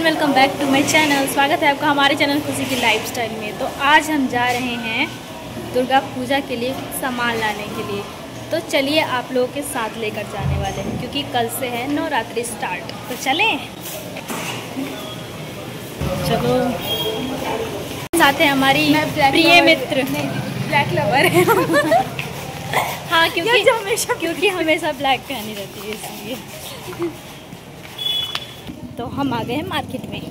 Everyone, welcome back to my channel. स्वागत है आपका हमारे चैनल खुशी की लाइफस्टाइल में। तो आज हम जा रहे हैं दुर्गा पूजा के लिए सामान लाने के लिए। तो चलिए आप लोगों के साथ लेकर जाने वाले हैं, क्योंकि कल से है नवरात्रि स्टार्ट। तो चलें, चलो। साथ है हमारी प्रिय मित्र, ब्लैक लवर है। हाँ, क्योंकि हमेशा ब्लैक पहनी रहती है, इसलिए। तो हम आ गए हैं मार्केट में।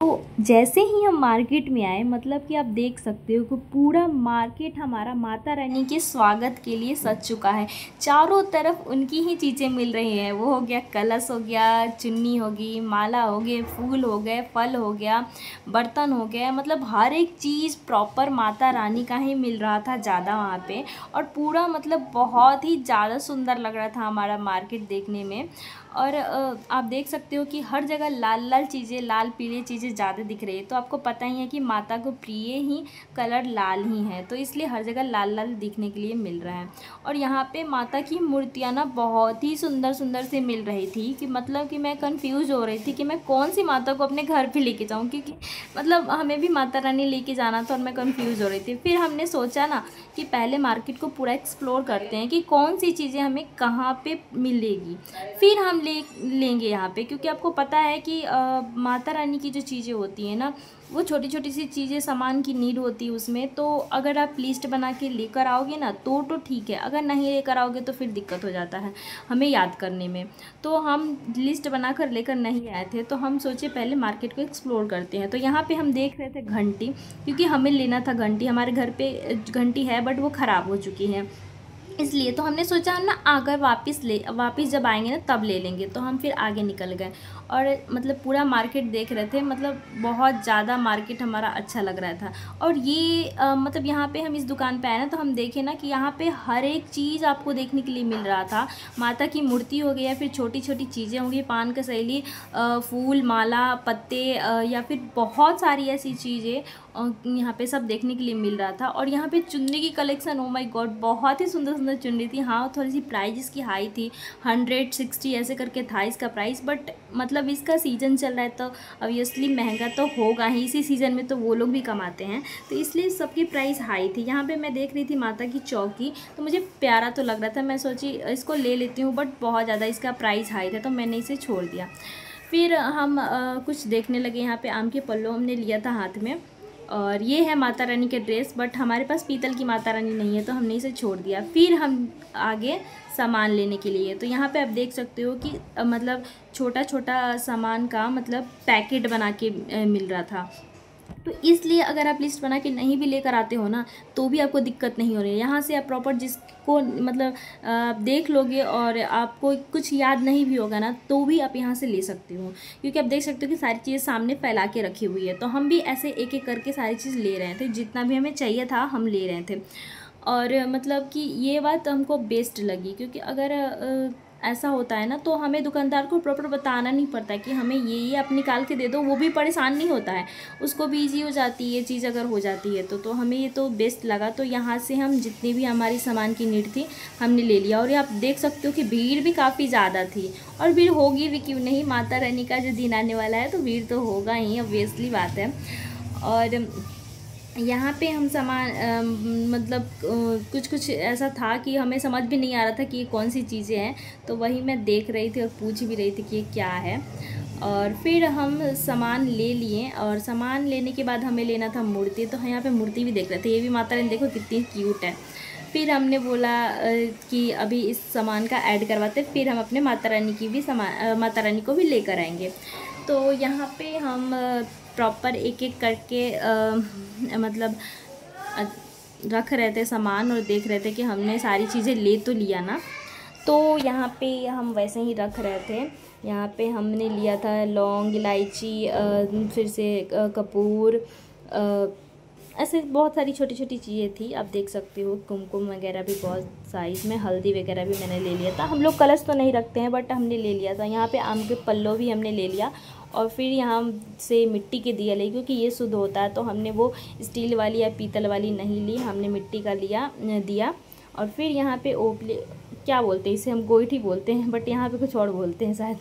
तो जैसे ही हम मार्केट में आए, मतलब कि आप देख सकते हो कि पूरा मार्केट हमारा माता रानी के स्वागत के लिए सज चुका है। चारों तरफ उनकी ही चीज़ें मिल रही हैं। वो हो गया कलश, हो गया चुन्नी, होगी माला, हो गए फूल, हो गए फल, हो गया बर्तन, हो गया, मतलब हर एक चीज़ प्रॉपर माता रानी का ही मिल रहा था ज़्यादा वहाँ पे। और पूरा मतलब बहुत ही ज़्यादा सुंदर लग रहा था हमारा मार्केट देखने में। और आप देख सकते हो कि हर जगह लाल लाल चीज़ें, लाल पीले चीज़ें ज़्यादा दिख रही है। तो आपको पता ही है कि माता को प्रिय ही कलर लाल ही है, तो इसलिए हर जगह लाल लाल दिखने के लिए मिल रहा है। और यहाँ पे माता की मूर्तियाँ ना बहुत ही सुंदर सुंदर से मिल रही थी कि मतलब कि मैं कंफ्यूज हो रही थी कि मैं कौन सी माता को अपने घर पे लेके जाऊँ, क्योंकि मतलब हमें भी माता रानी लेके जाना था और मैं कंफ्यूज हो रही थी। फिर हमने सोचा ना कि पहले मार्केट को पूरा एक्सप्लोर करते हैं कि कौन सी चीज़ें हमें कहाँ पे मिलेगी, फिर हम लेंगे यहाँ पे। क्योंकि आपको पता है कि माता रानी की जो चीज़ें होती हैं ना, वो छोटी छोटी सी चीज़ें, सामान की नीड होती है उसमें। तो अगर आप लिस्ट बना के लेकर आओगे ना तो ठीक है, अगर नहीं लेकर आओगे तो फिर दिक्कत हो जाता है हमें याद करने में। तो हम लिस्ट बना कर लेकर नहीं आए थे, तो हम सोचे पहले मार्केट को एक्सप्लोर करते हैं। तो यहाँ पे हम देख रहे थे घंटी, क्योंकि हमें लेना था घंटी। हमारे घर पे घंटी है बट वो ख़राब हो चुकी है, इसलिए तो हमने सोचा हम ना अगर वापस जब आएंगे ना तब ले लेंगे। तो हम फिर आगे निकल गए और मतलब पूरा मार्केट देख रहे थे। मतलब बहुत ज़्यादा मार्केट हमारा अच्छा लग रहा था। और ये मतलब यहाँ पे हम इस दुकान पे आए ना, तो हम देखे ना कि यहाँ पे हर एक चीज़ आपको देखने के लिए मिल रहा था। माता की मूर्ति हो गई या फिर छोटी छोटी चीज़ें होंगी, पान का सैली, फूल, माला, पत्ते, या फिर बहुत सारी ऐसी चीज़ें यहाँ पे सब देखने के लिए मिल रहा था। और यहाँ पे चुन्नी की कलेक्शन, ओ माय गॉड, बहुत ही सुंदर सुंदर चुन्नी थी। हाँ, थोड़ी सी प्राइस इसकी हाई थी, 160 ऐसे करके था इसका प्राइस। बट मतलब इसका सीज़न चल रहा है तो ऑब्वियसली महंगा तो होगा ही, इसी सीज़न में तो वो लोग भी कमाते हैं, तो इसलिए सबकी प्राइस हाई थी। यहाँ पे मैं देख रही थी माता की चौकी, तो मुझे प्यारा तो लग रहा था, मैं सोची इसको ले लेती हूँ, बट बहुत ज़्यादा इसका प्राइस हाई था तो मैंने इसे छोड़ दिया। फिर हम कुछ देखने लगे। यहाँ पे आम के पल्लो हमने लिया था हाथ में, और ये है माता रानी के ड्रेस, बट हमारे पास पीतल की माता रानी नहीं है तो हमने इसे छोड़ दिया। फिर हम आगे सामान लेने के लिए। तो यहाँ पे आप देख सकते हो कि मतलब छोटा छोटा सामान का मतलब पैकेट बना के मिल रहा था। तो इसलिए अगर आप लिस्ट बना के नहीं भी लेकर आते हो ना तो भी आपको दिक्कत नहीं हो रही है। यहाँ से आप प्रॉपर जिसको मतलब देख लोगे और आपको कुछ याद नहीं भी होगा ना तो भी आप यहाँ से ले सकते हो, क्योंकि आप देख सकते हो कि सारी चीज़ें सामने फैला के रखी हुई है। तो हम भी ऐसे एक एक करके सारी चीज़ ले रहे थे, जितना भी हमें चाहिए था हम ले रहे थे। और मतलब कि ये बात हमको बेस्ट लगी, क्योंकि अगर ऐसा होता है ना तो हमें दुकानदार को प्रॉपर बताना नहीं पड़ता कि हमें ये आप निकाल के दे दो, वो भी परेशान नहीं होता है, उसको भी ईजी हो जाती है चीज़ अगर हो जाती है तो हमें ये तो बेस्ट लगा। तो यहाँ से हम जितनी भी हमारी सामान की नीड थी हमने ले लिया। और ये आप देख सकते हो कि भीड़ भी काफ़ी ज़्यादा थी, और भीड़ होगी भी क्यों नहीं, माता रानी का जो दिन आने वाला है तो भीड़ तो होगा ही, ऑब्वियसली बात है। और यहाँ पे हम सामान मतलब कुछ ऐसा था कि हमें समझ भी नहीं आ रहा था कि ये कौन सी चीज़ें हैं, तो वही मैं देख रही थी और पूछ भी रही थी कि ये क्या है। और फिर हम सामान ले लिए, और सामान लेने के बाद हमें लेना था मूर्ति। तो यहाँ पे मूर्ति भी देख रहे थे, ये भी माता रानी देखो कितनी क्यूट है। फिर हमने बोला कि अभी इस सामान का ऐड करवाते, फिर हम अपने माता रानी की भी माता रानी को भी लेकर आएंगे। तो यहाँ पे हम प्रॉपर एक एक करके मतलब रख रहे थे सामान, और देख रहे थे कि हमने सारी चीज़ें ले तो लिया ना। तो यहाँ पे हम वैसे ही रख रहे थे। यहाँ पे हमने लिया था लौंग, इलायची, फिर से कपूर, ऐसे बहुत सारी छोटी छोटी चीज़ें थी। आप देख सकते हो कुमकुम वगैरह भी बहुत साइज़ में, हल्दी वगैरह भी मैंने ले लिया था। हम लोग कलश तो नहीं रखते हैं बट हमने ले लिया था। यहाँ पे आम के पल्लो भी हमने ले लिया, और फिर यहाँ से मिट्टी के दिया ले, क्योंकि ये शुद्ध होता है। तो हमने वो स्टील वाली या पीतल वाली नहीं ली, हमने मिट्टी का दिया। और फिर यहाँ पे ओपले क्या बोलते हैं इसे, हम गोईठी बोलते हैं बट यहाँ पे कुछ और बोलते हैं शायद।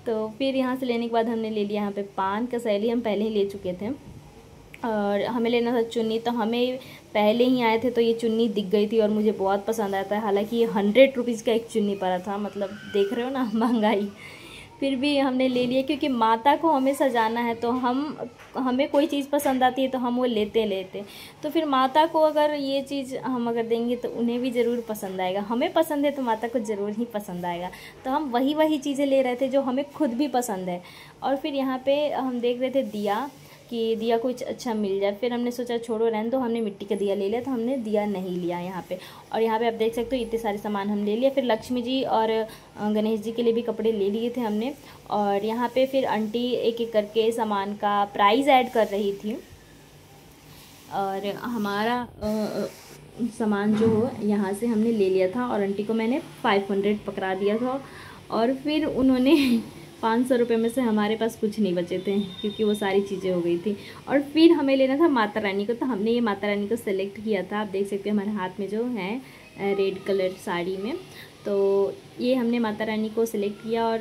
तो फिर यहाँ से लेने के बाद हमने ले लिया यहाँ पे पान, कसैली हम पहले ही ले चुके थे, और हमें लेना था चुन्नी। तो हमें पहले ही आए थे तो ये चुन्नी दिख गई थी और मुझे बहुत पसंद आता है। हालांकि ये 100 रुपीज़ का एक चुन्नी पड़ा था, मतलब देख रहे हो ना महंगाई, फिर भी हमने ले लिया क्योंकि माता को हमें सजाना है। तो हमें कोई चीज़ पसंद आती है तो हम वो लेते। तो फिर माता को अगर ये चीज़ हम अगर देंगे तो उन्हें भी ज़रूर पसंद आएगा। हमें पसंद है तो माता को ज़रूर ही पसंद आएगा। तो हम वही चीज़ें ले रहे थे जो हमें खुद भी पसंद है। और फिर यहाँ पे हम देख रहे थे दिया कि दिया कुछ अच्छा मिल जाए। फिर हमने सोचा छोड़ो रहने दो, हमने मिट्टी का दिया ले लिया, तो हमने दिया नहीं लिया यहाँ पे। और यहाँ पे आप देख सकते हो इतने सारे सामान हम ले लिए। फिर लक्ष्मी जी और गणेश जी के लिए भी कपड़े ले लिए थे हमने। और यहाँ पे फिर आंटी एक एक करके सामान का प्राइस ऐड कर रही थी, और हमारा सामान जो हो यहाँ से हमने ले लिया था। और आंटी को मैंने 500 पकड़ा दिया था, और फिर उन्होंने 500 रुपये में से हमारे पास कुछ नहीं बचे थे क्योंकि वो सारी चीज़ें हो गई थी। और फिर हमें लेना था माता रानी को, तो हमने ये माता रानी को सेलेक्ट किया था। आप देख सकते हैं हमारे हाथ में जो है रेड कलर साड़ी में, तो ये हमने माता रानी को सिलेक्ट किया। और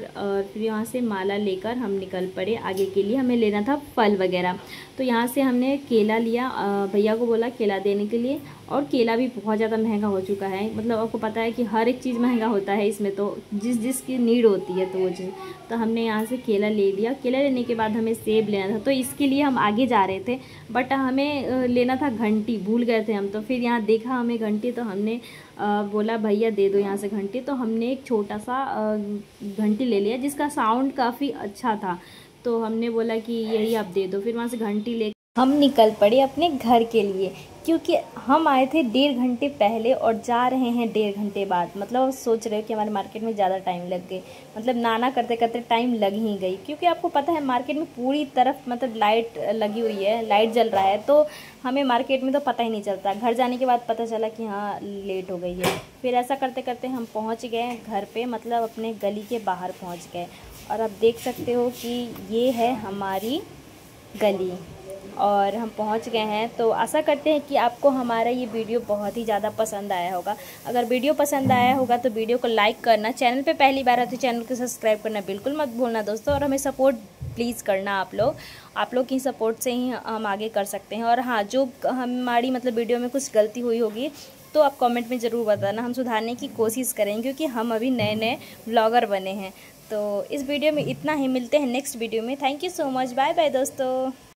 फिर यहाँ से माला लेकर हम निकल पड़े आगे के लिए। हमें लेना था फल वगैरह, तो यहाँ से हमने केला लिया, भैया को बोला केला देने के लिए। और केला भी बहुत ज़्यादा महंगा हो चुका है, मतलब आपको पता है कि हर एक चीज़ महंगा होता है इसमें, तो जिसकी नीड होती है तो वो चीज़। तो हमने यहाँ से केला ले लिया। केला लेने के बाद हमें सेब लेना था, तो इसके लिए हम आगे जा रहे थे, बट हमें लेना था घंटी, भूल गए थे हम। तो फिर यहाँ देखा हमें घंटी, तो हमने बोला भैया दे दो यहाँ से घंटी। तो हमने एक छोटा सा घंटी ले लिया जिसका साउंड काफ़ी अच्छा था, तो हमने बोला कि यही आप दे दो। फिर वहाँ से घंटी ले हम निकल पड़े अपने घर के लिए, क्योंकि हम आए थे 1.5 घंटे पहले और जा रहे हैं 1.5 घंटे बाद। मतलब सोच रहे हो कि हमारे मार्केट में ज़्यादा टाइम लग गई, मतलब नाना करते करते टाइम लग ही गई। क्योंकि आपको पता है मार्केट में पूरी तरफ मतलब लाइट लगी हुई है, लाइट जल रहा है, तो हमें मार्केट में तो पता ही नहीं चलता। घर जाने के बाद पता चला कि हाँ लेट हो गई है। फिर ऐसा करते करते हम पहुँच गए घर पर, मतलब अपने गली के बाहर पहुँच गए। और आप देख सकते हो कि ये है हमारी गली और हम पहुंच गए हैं। तो आशा करते हैं कि आपको हमारा ये वीडियो बहुत ही ज़्यादा पसंद आया होगा। अगर वीडियो पसंद आया होगा तो वीडियो को लाइक करना, चैनल पे पहली बार है तो चैनल को सब्सक्राइब करना बिल्कुल मत भूलना दोस्तों। और हमें सपोर्ट प्लीज़ करना आप लोग की सपोर्ट से ही हम आगे कर सकते हैं। और हाँ, जो हमारी मतलब वीडियो में कुछ गलती हुई होगी तो आप कमेंट में ज़रूर बताना, हम सुधारने की कोशिश करेंगे, क्योंकि हम अभी नए ब्लॉगर बने हैं। तो इस वीडियो में इतना ही, मिलते हैं नेक्स्ट वीडियो में। Thank you so much, bye bye दोस्तों।